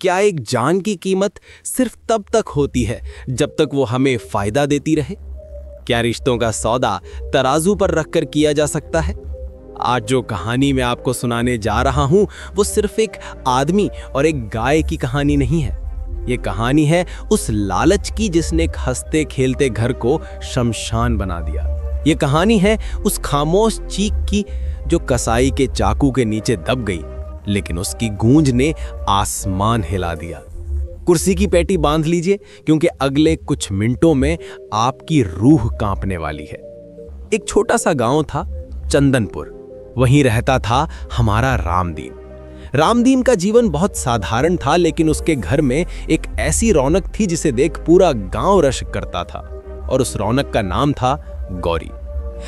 क्या एक जान की कीमत सिर्फ तब तक होती है जब तक वो हमें फायदा देती रहे? क्या रिश्तों का सौदा तराजू पर रखकर किया जा सकता है? आज जो कहानी मैं आपको सुनाने जा रहा हूं वो सिर्फ एक आदमी और एक गाय की कहानी नहीं है। ये कहानी है उस लालच की जिसने एक हंसते खेलते घर को शमशान बना दिया। ये कहानी है उस खामोश चीख की जो कसाई के चाकू के नीचे दब गई, लेकिन उसकी गूंज ने आसमान हिला दिया। कुर्सी की पेटी बांध लीजिए, क्योंकि अगले कुछ मिनटों में आपकी रूह कांपने वाली है। एक छोटा सा गांव था, चंदनपुर। वहीं रहता था हमारा रामदीन। रामदीन का जीवन बहुत साधारण था, लेकिन उसके घर में एक ऐसी रौनक थी जिसे देख पूरा गांव रश करता था, और उस रौनक का नाम था गौरी।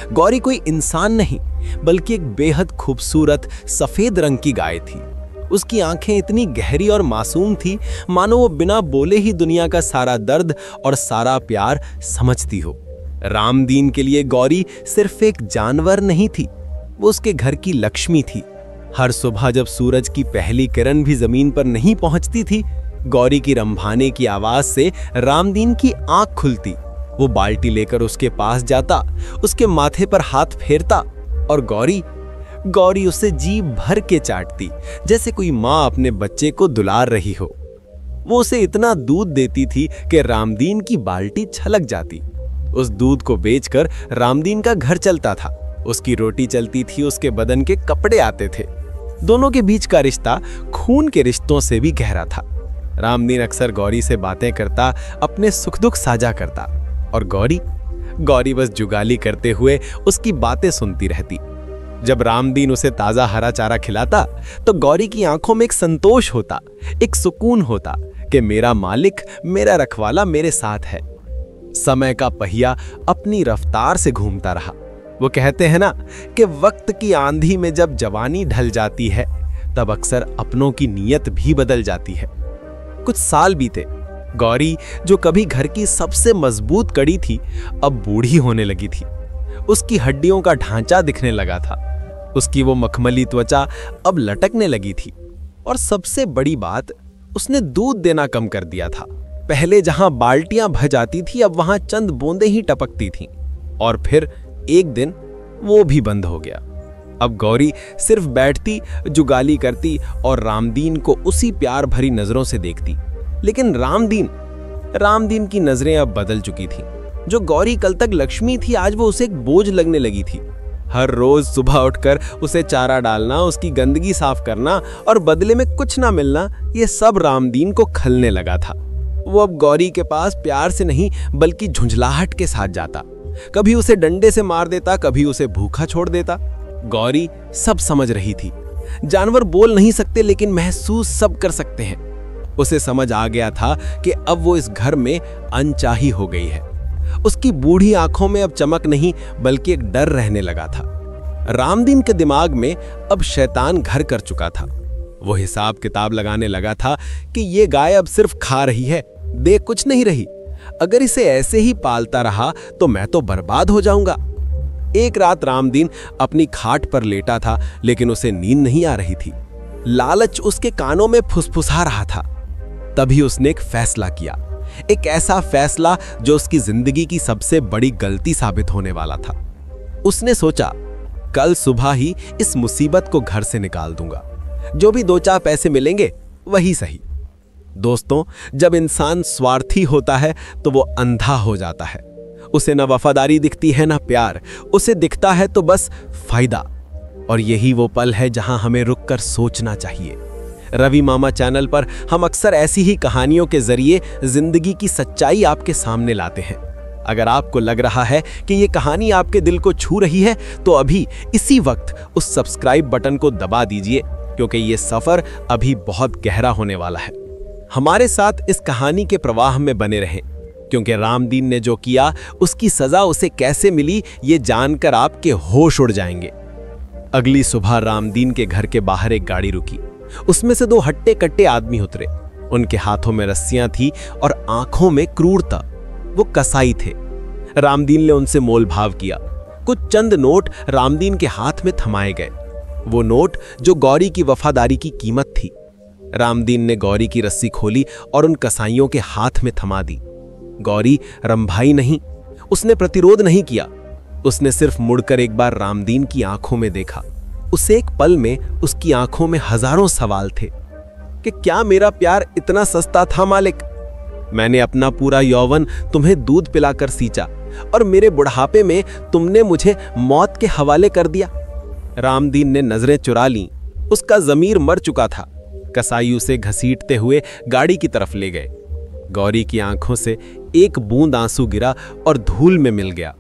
गौरी कोई इंसान नहीं, बल्कि एक बेहद खूबसूरत सफेद रंग की गाय थी। उसकी आंखें इतनी गहरी और मासूम थी, मानो वो बिना बोले ही दुनिया का सारा दर्द और सारा प्यार समझती हो। रामदीन के लिए गौरी सिर्फ एक जानवर नहीं थी, वो उसके घर की लक्ष्मी थी। हर सुबह जब सूरज की पहली किरण भी जमीन पर नहीं पहुंचती थी, गौरी की रंभाने की आवाज से रामदीन की आंख खुलती। वो बाल्टी लेकर उसके पास जाता, उसके माथे पर हाथ फेरता, और गौरी उसे जी भर के चाटती, जैसे कोई माँ अपने बच्चे को दुलार रही हो। वो उसे इतना दूध देती थी कि रामदीन की बाल्टी छलक जाती। उस दूध को बेचकर रामदीन का घर चलता था, उसकी रोटी चलती थी, उसके बदन के कपड़े आते थे। दोनों के बीच का रिश्ता खून के रिश्तों से भी गहरा था। रामदीन अक्सर गौरी से बातें करता, अपने सुख दुख साझा करता, और गौरी बस जुगाली करते हुए उसकी बातें सुनती रहती। जब रामदीन उसे ताजा हरा चारा खिलाता तो गौरी की आंखों में एक संतोष होता, एक सुकून होता कि मेरा मालिक, मेरा रखवाला मेरे साथ है। समय का पहिया अपनी रफ्तार से घूमता रहा। वो कहते हैं ना कि वक्त की आंधी में जब जवानी ढल जाती है, तब अक्सर अपनों की नीयत भी बदल जाती है। कुछ साल बीते। गौरी, जो कभी घर की सबसे मजबूत कड़ी थी, अब बूढ़ी होने लगी थी। उसकी हड्डियों का ढांचा दिखने लगा था, उसकी वो मखमली त्वचा अब लटकने लगी थी, और सबसे बड़ी बात, उसने दूध देना कम कर दिया था। पहले जहां बाल्टियां भर जाती थी, अब वहां चंद बूंदें ही टपकती थीं, और फिर एक दिन वो भी बंद हो गया। अब गौरी सिर्फ बैठती, जुगाली करती और रामदीन को उसी प्यार भरी नजरों से देखती। लेकिन रामदीन की नजरें अब बदल चुकी थीं। जो गौरी कल तक लक्ष्मी थी, आज वो उसे एक बोझ लगने लगी थी। हर रोज सुबह उठकर उसे चारा डालना, उसकी गंदगी साफ करना और बदले में कुछ ना मिलना, ये सब रामदीन को खलने लगा था। वो अब गौरी के पास प्यार से नहीं, बल्कि झुंझलाहट के साथ जाता। कभी उसे डंडे से मार देता, कभी उसे भूखा छोड़ देता। गौरी सब समझ रही थी। जानवर बोल नहीं सकते, लेकिन महसूस सब कर सकते हैं। उसे समझ आ गया था कि अब वो इस घर में अनचाही हो गई है। उसकी बूढ़ी आंखों में अब चमक नहीं, बल्कि एक डर रहने लगा था। रामदीन के दिमाग में अब शैतान घर कर चुका था। वो हिसाब किताब लगाने लगा था कि ये गाय अब सिर्फ खा रही है, दे कुछ नहीं रही। अगर इसे ऐसे ही पालता रहा तो मैं तो बर्बाद हो जाऊंगा। एक रात रामदीन अपनी खाट पर लेटा था, लेकिन उसे नींद नहीं आ रही थी। लालच उसके कानों में फुसफुसा रहा था। तभी उसने एक फैसला किया, एक ऐसा फैसला जो उसकी जिंदगी की सबसे बड़ी गलती साबित होने वाला था। उसने सोचा, कल सुबह ही इस मुसीबत को घर से निकाल दूंगा, जो भी 2-4 पैसे मिलेंगे वही सही। दोस्तों, जब इंसान स्वार्थी होता है तो वो अंधा हो जाता है। उसे न वफादारी दिखती है, न प्यार। उसे दिखता है तो बस फायदा। और यही वो पल है जहां हमें रुककर सोचना चाहिए। रवि मामा चैनल पर हम अक्सर ऐसी ही कहानियों के जरिए जिंदगी की सच्चाई आपके सामने लाते हैं। अगर आपको लग रहा है कि ये कहानी आपके दिल को छू रही है, तो अभी इसी वक्त उस सब्सक्राइब बटन को दबा दीजिए, क्योंकि ये सफर अभी बहुत गहरा होने वाला है। हमारे साथ इस कहानी के प्रवाह में बने रहें, क्योंकि रामदीन ने जो किया, उसकी सजा उसे कैसे मिली, ये जानकर आपके होश उड़ जाएंगे। अगली सुबह रामदीन के घर के बाहर एक गाड़ी रुकी। उसमें से 2 हट्टे कट्टे आदमी उतरे। उनके हाथों में रस्सियां थी और आंखों में क्रूरता। वो कसाई थे। रामदीन ने उनसे मोल भाव किया। कुछ चंद नोट रामदीन के हाथ में थमाए गए। वो नोट जो गौरी की वफादारी की कीमत थी। रामदीन ने गौरी की रस्सी खोली और उन कसाईयों के हाथ में थमा दी। गौरी रंभाई नहीं, उसने प्रतिरोध नहीं किया। उसने सिर्फ मुड़कर एक बार रामदीन की आंखों में देखा। उसे एक पल में उसकी आंखों में हजारों सवाल थे कि क्या मेरा प्यार इतना सस्ता था मालिक? मैंने अपना पूरा यौवन तुम्हें दूध पिलाकर सींचा और मेरे बुढ़ापे में तुमने मुझे मौत के हवाले कर दिया। रामदीन ने नजरें चुरा लीं। उसका जमीर मर चुका था। कसाई उसे घसीटते हुए गाड़ी की तरफ ले गए। गौरी की आंखों से एक बूंद आंसू गिरा और धूल में मिल गया।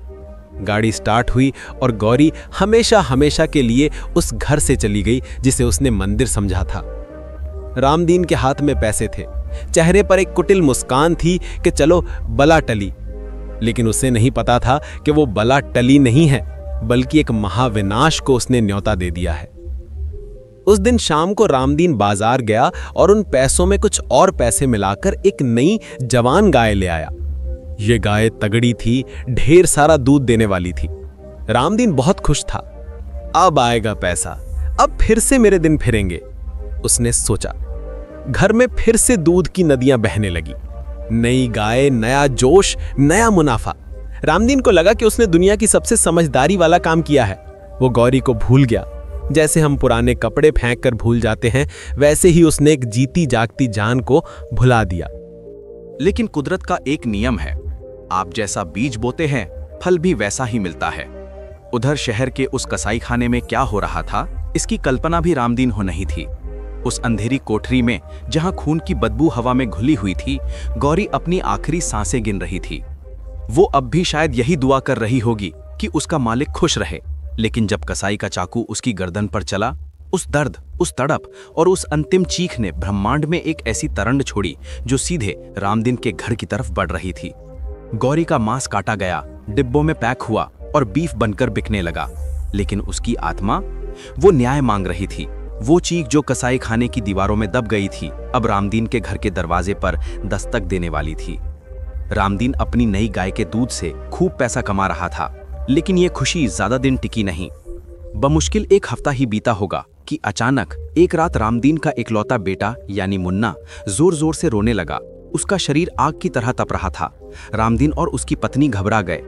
गाड़ी स्टार्ट हुई और गौरी हमेशा हमेशा के लिए उस घर से चली गई जिसे उसने मंदिर समझा था। रामदीन के हाथ में पैसे थे, चेहरे पर एक कुटिल मुस्कान थी कि चलो बला टली। लेकिन उसे नहीं पता था कि वो बला टली नहीं है, बल्कि एक महाविनाश को उसने न्योता दे दिया है। उस दिन शाम को रामदीन बाजार गया और उन पैसों में कुछ और पैसे मिलाकर एक नई जवान गाय ले आया। ये गाय तगड़ी थी, ढेर सारा दूध देने वाली थी। रामदीन बहुत खुश था। अब आएगा पैसा, अब फिर से मेरे दिन फिरेंगे, उसने सोचा। घर में फिर से दूध की नदियां बहने लगी। नई गाय, नया जोश, नया मुनाफा। रामदीन को लगा कि उसने दुनिया की सबसे समझदारी वाला काम किया है। वो गौरी को भूल गया। जैसे हम पुराने कपड़े फेंक कर भूल जाते हैं, वैसे ही उसने एक जीती जागती जान को भुला दिया। लेकिन कुदरत का एक नियम है, आप जैसा बीज बोते हैं फल भी वैसा ही मिलता है। उधर शहर के उस कसाई खाने में क्या हो रहा था, इसकी कल्पना भी रामदीन को नहीं थी। उस अंधेरी कोठरी में जहां खून की बदबू हवा में घुली हुई थी, गौरी अपनी आखिरी सांसें गिन रही थी। वो अब भी शायद यही दुआ कर रही होगी कि उसका मालिक खुश रहे। लेकिन जब कसाई का चाकू उसकी गर्दन पर चला, उस दर्द, उस तड़प और उस अंतिम चीख ने ब्रह्मांड में एक ऐसी तरंग छोड़ी जो सीधे रामदीन के घर की तरफ बढ़ रही थी। गौरी का मांस काटा गया, डिब्बों में पैक हुआ और बीफ बनकर बिकने लगा। लेकिन उसकी आत्मा, वो न्याय मांग रही थी। वो चीख जो कसाई खाने की दीवारों में दब गई थी, अब रामदीन के घर के दरवाजे पर दस्तक देने वाली थी। रामदीन अपनी नई गाय के दूध से खूब पैसा कमा रहा था, लेकिन ये खुशी ज्यादा दिन टिकी नहीं। बमुश्किल एक हफ्ता ही बीता होगा कि अचानक एक रात रामदीन का इकलौता बेटा यानी मुन्ना जोर जोर से रोने लगा। उसका शरीर आग की तरह तप रहा था। रामदीन और उसकी पत्नी घबरा गए।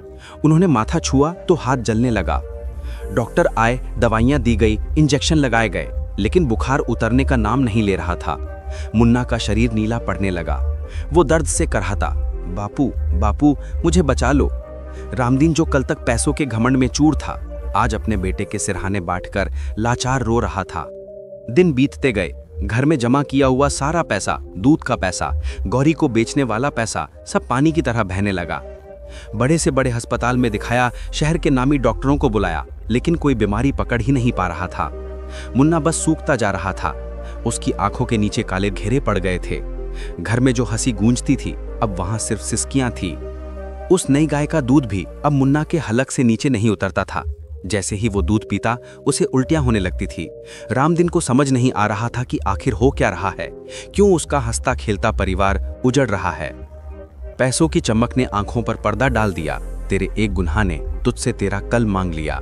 उन्होंने माथा छुआ तो हाथ जलने लगा। डॉक्टर आए, दवाइयां दी गई, इंजेक्शन लगाए गए, लेकिन बुखार उतरने का नाम नहीं ले रहा था। मुन्ना का शरीर नीला पड़ने लगा। वो दर्द से कराहता, बापू बापू मुझे बचा लो। रामदीन जो कल तक पैसों के घमंड में चूर था, आज अपने बेटे के सिरहाने बांटकर लाचार रो रहा था। दिन बीतते गए। घर में जमा किया हुआ सारा पैसा, दूध का पैसा, गौरी को बेचने वाला पैसा, सब पानी की तरह बहने लगा। बड़े से बड़े अस्पताल में दिखाया, शहर के नामी डॉक्टरों को बुलाया, लेकिन कोई बीमारी पकड़ ही नहीं पा रहा था। मुन्ना बस सूखता जा रहा था। उसकी आंखों के नीचे काले घेरे पड़ गए थे। घर में जो हंसी गूंजती थी, अब वहां सिर्फ सिसकियां थी। उस नई गाय का दूध भी अब मुन्ना के हलक से नीचे नहीं उतरता था। जैसे ही वो दूध पीता, उसे उल्टियां होने लगती थी। रामदीन को समझ नहीं आ रहा था कि आखिर हो क्या रहा है, क्यों उसका हंसता खेलता परिवार उजड़ रहा है। पैसों की चमक ने आंखों पर पर्दा डाल दिया। तेरे एक गुनाह ने तुझसे तेरा कल मांग लिया।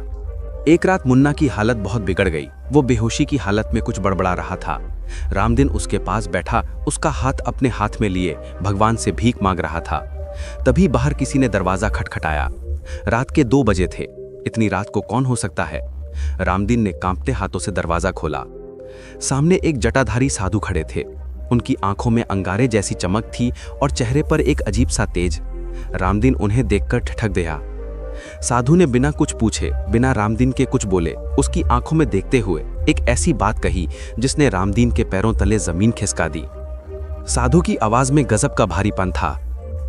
एक रात मुन्ना की हालत बहुत बिगड़ गई। वो बेहोशी की हालत में कुछ बड़बड़ा रहा था। रामदीन उसके पास बैठा, उसका हाथ अपने हाथ में लिए भगवान से भीख मांग रहा था। तभी बाहर किसी ने दरवाजा खटखटाया। रात के 2 बजे थे। इतनी रात को कौन हो सकता है? रामदीन ने कांपते हाथों से दरवाजा खोला। सामने एक जटाधारी साधु खड़े थे। उनकी आंखों में अंगारे जैसी चमक थी और चेहरे पर एक अजीब सा तेज। रामदीन उन्हें देखकर ठिठक गया। साधु ने बिना कुछ पूछे, बिना रामदीन के कुछ बोले, उसकी आंखों में देखते हुए एक ऐसी बात कही जिसने रामदीन के पैरों तले जमीन खिसका दी। साधु की आवाज में गजब का भारीपन था।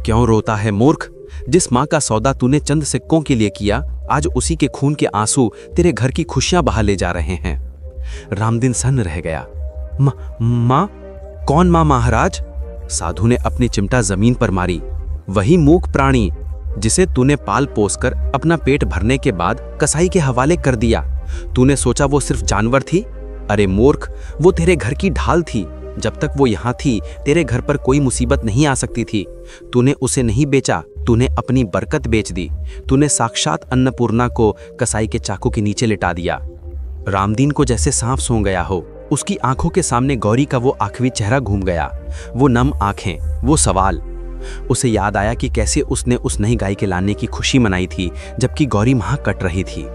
क्यों रोता है मूर्ख? जिस माँ का सौदा तूने चंद सिक्कों के लिए किया, आज उसी के खून के आंसू तेरे घर की खुशियां बहा ले जा रहे हैं। रामदीन सन्न रह गया। माँ? कौन माँ महाराज? साधु ने अपनी चिमटा जमीन पर मारी। वही मूक प्राणी जिसे तूने पाल पोसकर अपना पेट भरने के बाद कसाई के हवाले कर दिया। तूने सोचा वो सिर्फ जानवर थी? अरे मूर्ख, वो तेरे घर की ढाल थी। जब तक वो यहाँ थी, तेरे घर पर कोई मुसीबत नहीं आ सकती थी। तूने उसे नहीं बेचा, तूने अपनी बरकत बेच दी। तूने साक्षात अन्नपूर्णा को कसाई के चाकू के नीचे लिटा दिया। रामदीन को जैसे सांप सूंघ गया हो। उसकी आंखों के सामने गौरी का वो आखिरी चेहरा घूम गया, वो नम आंखें, वो सवाल। उसे याद आया कि कैसे उसने उस नई गाय के लाने की खुशी मनाई थी जबकि गौरी वहां कट रही थी।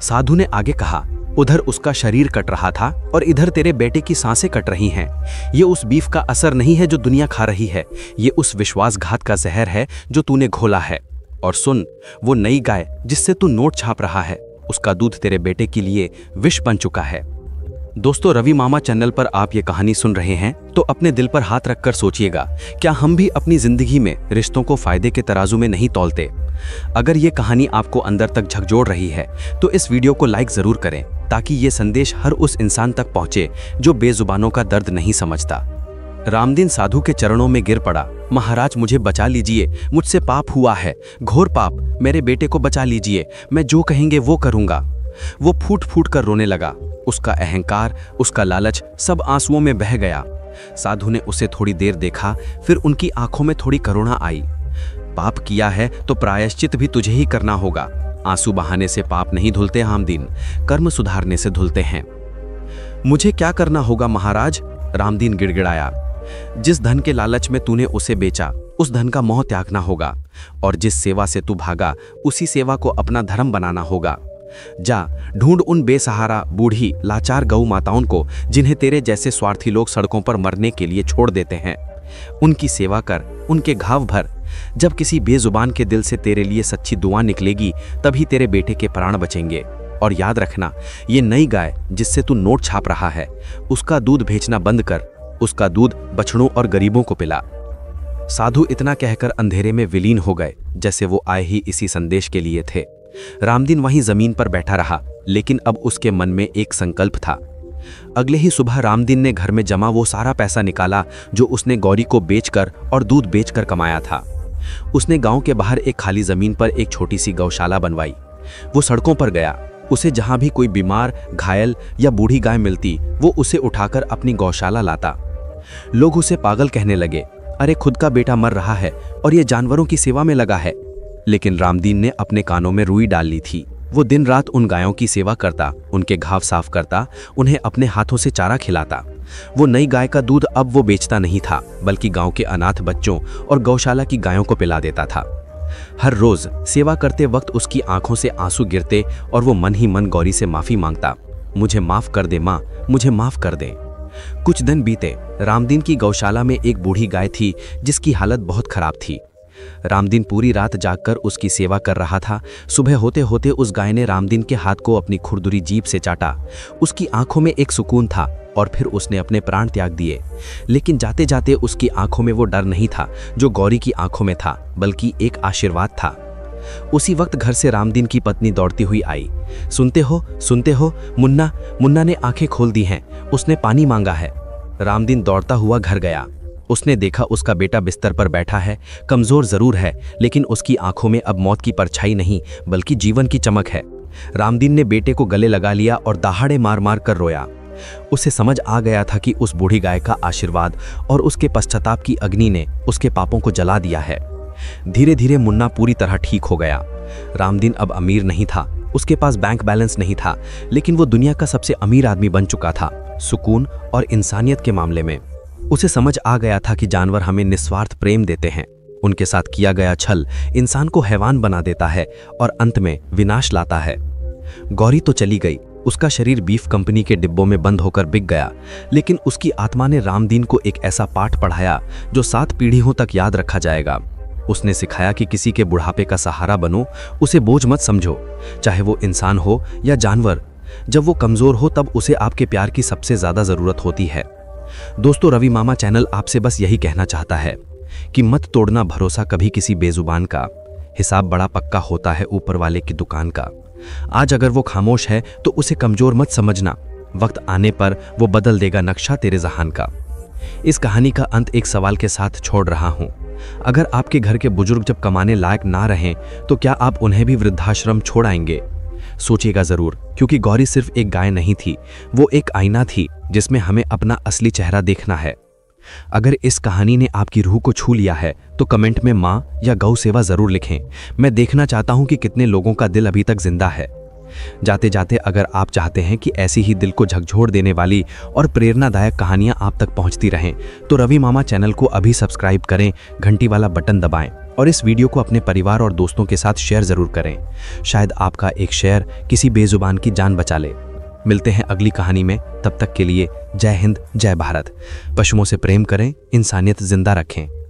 साधु ने आगे कहा, उधर उसका शरीर कट रहा था और इधर तेरे बेटे की सांसें कट रही हैं। ये उस बीफ का असर नहीं है जो दुनिया खा रही है, ये उस विश्वासघात का जहर है जो तूने घोला है। और सुन, वो नई गाय जिससे तू नोट छाप रहा है, उसका दूध तेरे बेटे के लिए विष बन चुका है। दोस्तों, रवि मामा चैनल पर आप ये कहानी सुन रहे हैं तो अपने दिल पर हाथ रखकर सोचिएगा, क्या हम भी अपनी जिंदगी में रिश्तों को फायदे के तराजू में नहीं तौलते? अगर ये कहानी आपको अंदर तक झकझोर रही है तो इस वीडियो को लाइक जरूर करें ताकि ये संदेश हर उस इंसान तक पहुंचे जो बेजुबानों का दर्द नहीं समझता। रामदीन साधु के चरणों में गिर पड़ा। महाराज, मुझे बचा लीजिए, मुझसे पाप हुआ है, घोर पाप, मेरे बेटे को बचा लीजिए, मैं जो कहेंगे वो करूंगा। वो फूट फूट कर रोने लगा। उसका अहंकार, उसका लालच सब आंसुओं में बह गया। साधु ने उसे थोड़ी देर देखा, फिर उनकी आंखों में थोड़ी करुणा आई। पाप किया है तो प्रायश्चित भी तुझे ही करना होगा। आंसू बहाने से पाप नहीं धुलते रामदीन, कर्म सुधारने से धुलते हैं। मुझे क्या करना होगा महाराज? रामदीन गिड़गिड़ाया। जिस धन के लालच में तूने उसे बेचा, उस धन का मोह त्यागना होगा, और जिस सेवा से तू भागा, उसी सेवा को अपना धर्म बनाना होगा। जा ढूंढ उन बेसहारा, बूढ़ी, लाचार गौ माताओं को जिन्हें तेरे जैसे स्वार्थी लोग सड़कों पर मरने के लिए छोड़ देते हैं। उनकी सेवा कर, उनके घाव भर। जब किसी बेजुबान के दिल से तेरे लिए सच्ची दुआ निकलेगी, तभी तेरे बेटे के प्राण बचेंगे। और याद रखना, ये नई गाय जिससे तू नोट छाप रहा है, उसका दूध बेचना बंद कर। उसका दूध बछड़ों और गरीबों को पिला। साधु इतना कहकर अंधेरे में विलीन हो गए जैसे वो आए ही इसी संदेश के लिए थे। रामदीन वहीं जमीन पर बैठा रहा, लेकिन अब उसके मन में एक संकल्प था। अगले ही सुबह रामदीन ने घर में जमा वो सारा पैसा निकाला जो उसने गौरी को बेचकर और दूध बेचकर कमाया था। उसने गांव के बाहर एक खाली जमीन पर एक छोटी सी गौशाला बनवाई। वो सड़कों पर गया। उसे जहां भी कोई बीमार, घायल या बूढ़ी गाय मिलती, वो उसे उठाकर अपनी गौशाला लाता। लोग उसे पागल कहने लगे, अरे खुद का बेटा मर रहा है और ये जानवरों की सेवा में लगा है। लेकिन रामदीन ने अपने कानों में रुई डाल ली थी। वो दिन रात उन गायों की सेवा करता, उनके घाव साफ करता, उन्हें अपने हाथों से चारा खिलाता। वो नई गाय का दूध अब वो बेचता नहीं था, बल्कि गांव के अनाथ बच्चों और गौशाला की गायों को पिला देता था। हर रोज सेवा करते वक्त उसकी आंखों से आंसू गिरते और वो मन ही मन गौरी से माफी मांगता, मुझे माफ कर दे माँ, मुझे माफ कर दे। कुछ दिन बीते। रामदीन की गौशाला में एक बूढ़ी गाय थी जिसकी हालत बहुत खराब थी। रामदीन पूरी रात जागकर उसकी सेवा कर रहा था। सुबह होते होते उस गाय ने रामदीन के हाथ को अपनी खुरदुरी जीभ से चाटा। उसकी आंखों में एक सुकून था और फिर उसने अपने प्राण त्याग दिए। लेकिन जाते जाते उसकी आंखों में वो डर नहीं था जो गौरी की आंखों में था, बल्कि एक आशीर्वाद था। उसी वक्त घर से रामदीन की पत्नी दौड़ती हुई आई। सुनते हो, मुन्ना ने आंखें खोल दी हैं, उसने पानी मांगा है। रामदीन दौड़ता हुआ घर गया। उसने देखा उसका बेटा बिस्तर पर बैठा है। कमजोर जरूर है, लेकिन उसकी आंखों में अब मौत की परछाई नहीं बल्कि जीवन की चमक है। रामदीन ने बेटे को गले लगा लिया और दहाड़े मार मार कर रोया। उसे समझ आ गया था कि उस बूढ़ी गाय का आशीर्वाद और उसके पश्चाताप की अग्नि ने उसके पापों को जला दिया है। धीरे धीरे मुन्ना पूरी तरह ठीक हो गया। रामदीन अब अमीर नहीं था, उसके पास बैंक बैलेंस नहीं था, लेकिन वो दुनिया का सबसे अमीर आदमी बन चुका था, सुकून और इंसानियत के मामले में। उसे समझ आ गया था कि जानवर हमें निस्वार्थ प्रेम देते हैं। उनके साथ किया गया छल इंसान को हैवान बना देता है और अंत में विनाश लाता है। गौरी तो चली गई, उसका शरीर बीफ कंपनी के डिब्बों में बंद होकर बिक गया, लेकिन उसकी आत्मा ने रामदीन को एक ऐसा पाठ पढ़ाया जो 7 पीढ़ियों तक याद रखा जाएगा। उसने सिखाया कि किसी के बुढ़ापे का सहारा बनो, उसे बोझ मत समझो, चाहे वो इंसान हो या जानवर। जब वो कमजोर हो तब उसे आपके प्यार की सबसे ज्यादा जरूरत होती है। दोस्तों, रवि मामा चैनल आपसे बस यही कहना चाहता है कि मत तोड़ना भरोसा कभी किसी बेजुबान का। हिसाब बड़ा पक्का होता है ऊपर वाले की दुकान का। आज अगर वो खामोश है तो उसे कमजोर मत समझना, वक्त आने पर वो बदल देगा नक्शा तेरे जहान का। इस कहानी का अंत एक सवाल के साथ छोड़ रहा हूं। अगर आपके घर के बुजुर्ग जब कमाने लायक ना रहें तो क्या आप उन्हें भी वृद्धाश्रम छोड़ आएंगे? सोचिएगा जरूर, क्योंकि गौरी सिर्फ एक गाय नहीं थी, वो एक आईना थी जिसमें हमें अपना असली चेहरा देखना है। अगर इस कहानी ने आपकी रूह को छू लिया है तो कमेंट में माँ या गौ सेवा जरूर लिखें। मैं देखना चाहता हूं कि कितने लोगों का दिल अभी तक जिंदा है। जाते जाते अगर आप चाहते हैं कि ऐसी ही दिल को झकझोर देने वाली और प्रेरणादायक कहानियां आप तक पहुंचती रहें तो रवि मामा चैनल को अभी सब्सक्राइब करें, घंटी वाला बटन दबाएं और इस वीडियो को अपने परिवार और दोस्तों के साथ शेयर जरूर करें। शायद आपका एक शेयर किसी बेजुबान की जान बचा ले। मिलते हैं अगली कहानी में, तब तक के लिए जय हिंद, जय भारत। पशुओं से प्रेम करें, इंसानियत जिंदा रखें।